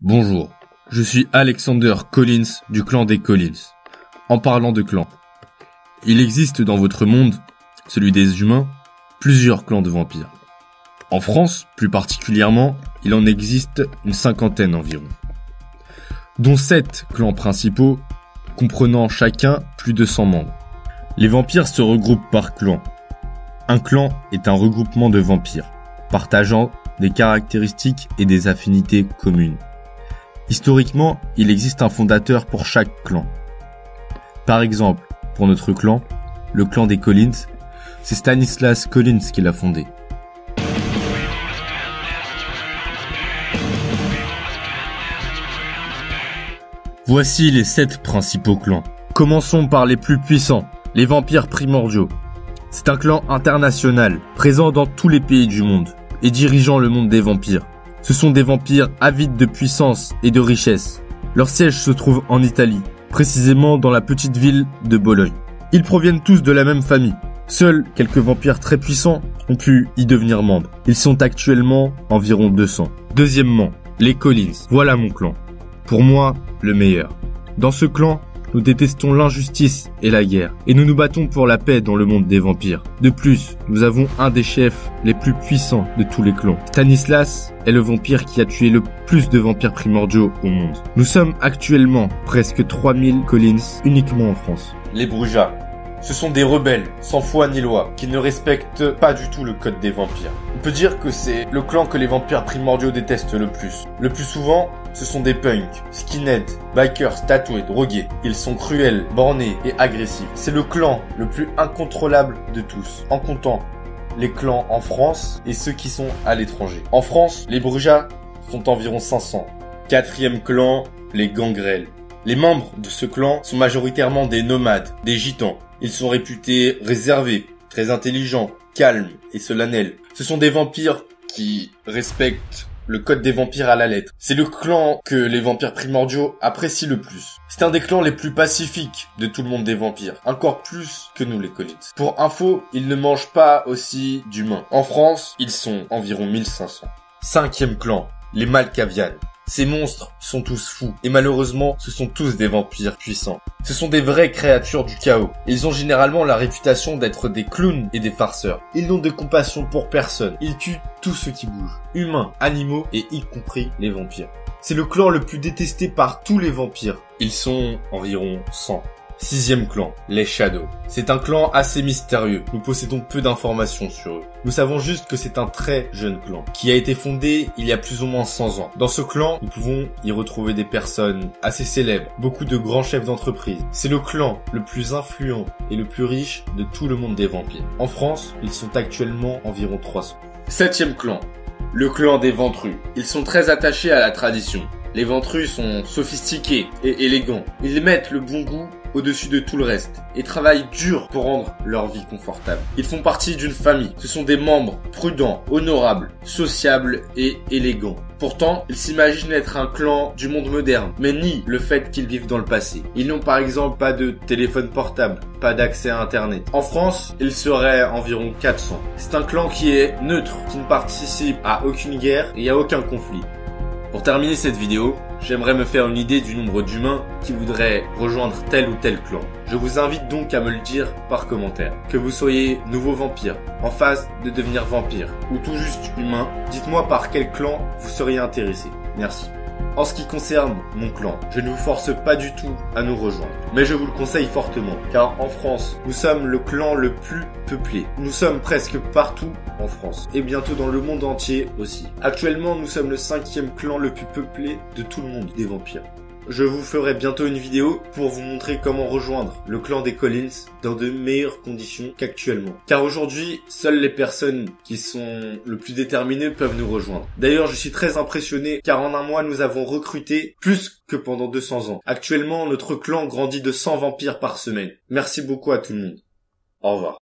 Bonjour, je suis Alexander Collins du clan des Collins. En parlant de clans, il existe dans votre monde, celui des humains, plusieurs clans de vampires. En France, plus particulièrement, il en existe une cinquantaine environ, dont 7 clans principaux, comprenant chacun plus de 100 membres. Les vampires se regroupent par clan. Un clan est un regroupement de vampires, partageant des caractéristiques et des affinités communes. Historiquement, il existe un fondateur pour chaque clan. Par exemple, pour notre clan, le clan des Collins, c'est Stanislas Collins qui l'a fondé. Voici les 7 principaux clans. Commençons par les plus puissants, les vampires primordiaux. C'est un clan international, présent dans tous les pays du monde, et dirigeant le monde des vampires. Ce sont des vampires avides de puissance et de richesse. Leur siège se trouve en Italie, précisément dans la petite ville de Bologne. Ils proviennent tous de la même famille. Seuls quelques vampires très puissants ont pu y devenir membres. Ils sont actuellement environ 200. Deuxièmement, les Collins. Voilà mon clan. Pour moi, le meilleur. Dans ce clan, nous détestons l'injustice et la guerre, et nous nous battons pour la paix dans le monde des vampires. De plus, nous avons un des chefs les plus puissants de tous les clans. Stanislas est le vampire qui a tué le plus de vampires primordiaux au monde. Nous sommes actuellement presque 3000 Collins uniquement en France. Les Brujas. Ce sont des rebelles, sans foi ni loi, qui ne respectent pas du tout le code des vampires. On peut dire que c'est le clan que les vampires primordiaux détestent le plus. Le plus souvent, ce sont des punks, skinheads, bikers, tatoués, drogués. Ils sont cruels, bornés et agressifs. C'est le clan le plus incontrôlable de tous, en comptant les clans en France et ceux qui sont à l'étranger. En France, les Brujas sont environ 500. Quatrième clan, les Gangrels. Les membres de ce clan sont majoritairement des nomades, des gitans. Ils sont réputés réservés, très intelligents, calmes et solennels. Ce sont des vampires qui respectent le code des vampires à la lettre. C'est le clan que les vampires primordiaux apprécient le plus. C'est un des clans les plus pacifiques de tout le monde des vampires. Encore plus que nous les Collins. Pour info, ils ne mangent pas aussi d'humains. En France, ils sont environ 1500. Cinquième clan, les Malkavianes. Ces monstres sont tous fous, et malheureusement, ce sont tous des vampires puissants. Ce sont des vraies créatures du chaos. Ils ont généralement la réputation d'être des clowns et des farceurs. Ils n'ont de compassion pour personne. Ils tuent tout ce qui bouge. Humains, animaux, et y compris les vampires. C'est le clan le plus détesté par tous les vampires. Ils sont environ 100. Sixième clan, les Shadows. C'est un clan assez mystérieux. Nous possédons peu d'informations sur eux. Nous savons juste que c'est un très jeune clan, qui a été fondé il y a plus ou moins 100 ans. Dans ce clan, nous pouvons y retrouver des personnes assez célèbres, beaucoup de grands chefs d'entreprise. C'est le clan le plus influent et le plus riche de tout le monde des vampires. En France, ils sont actuellement environ 300. Septième clan, le clan des Ventrus. Ils sont très attachés à la tradition. Les Ventrus sont sophistiqués et élégants. Ils mettent le bon goût au-dessus de tout le reste et travaillent dur pour rendre leur vie confortable. Ils font partie d'une famille. Ce sont des membres prudents, honorables, sociables et élégants. Pourtant, ils s'imaginent être un clan du monde moderne, mais nient le fait qu'ils vivent dans le passé. Ils n'ont par exemple pas de téléphone portable, pas d'accès à Internet. En France, ils seraient environ 400. C'est un clan qui est neutre, qui ne participe à aucune guerre et à aucun conflit. Pour terminer cette vidéo, j'aimerais me faire une idée du nombre d'humains qui voudraient rejoindre tel ou tel clan. Je vous invite donc à me le dire par commentaire. Que vous soyez nouveau vampire, en phase de devenir vampire, ou tout juste humain, dites-moi par quel clan vous seriez intéressé. Merci. En ce qui concerne mon clan, je ne vous force pas du tout à nous rejoindre, mais je vous le conseille fortement, car en France, nous sommes le clan le plus peuplé. Nous sommes presque partout en France, et bientôt dans le monde entier aussi. Actuellement, nous sommes le 5e clan le plus peuplé de tout le monde des vampires. Je vous ferai bientôt une vidéo pour vous montrer comment rejoindre le clan des Collins dans de meilleures conditions qu'actuellement. Car aujourd'hui, seules les personnes qui sont le plus déterminées peuvent nous rejoindre. D'ailleurs, je suis très impressionné car en un mois, nous avons recruté plus que pendant 200 ans. Actuellement, notre clan grandit de 100 vampires par semaine. Merci beaucoup à tout le monde. Au revoir.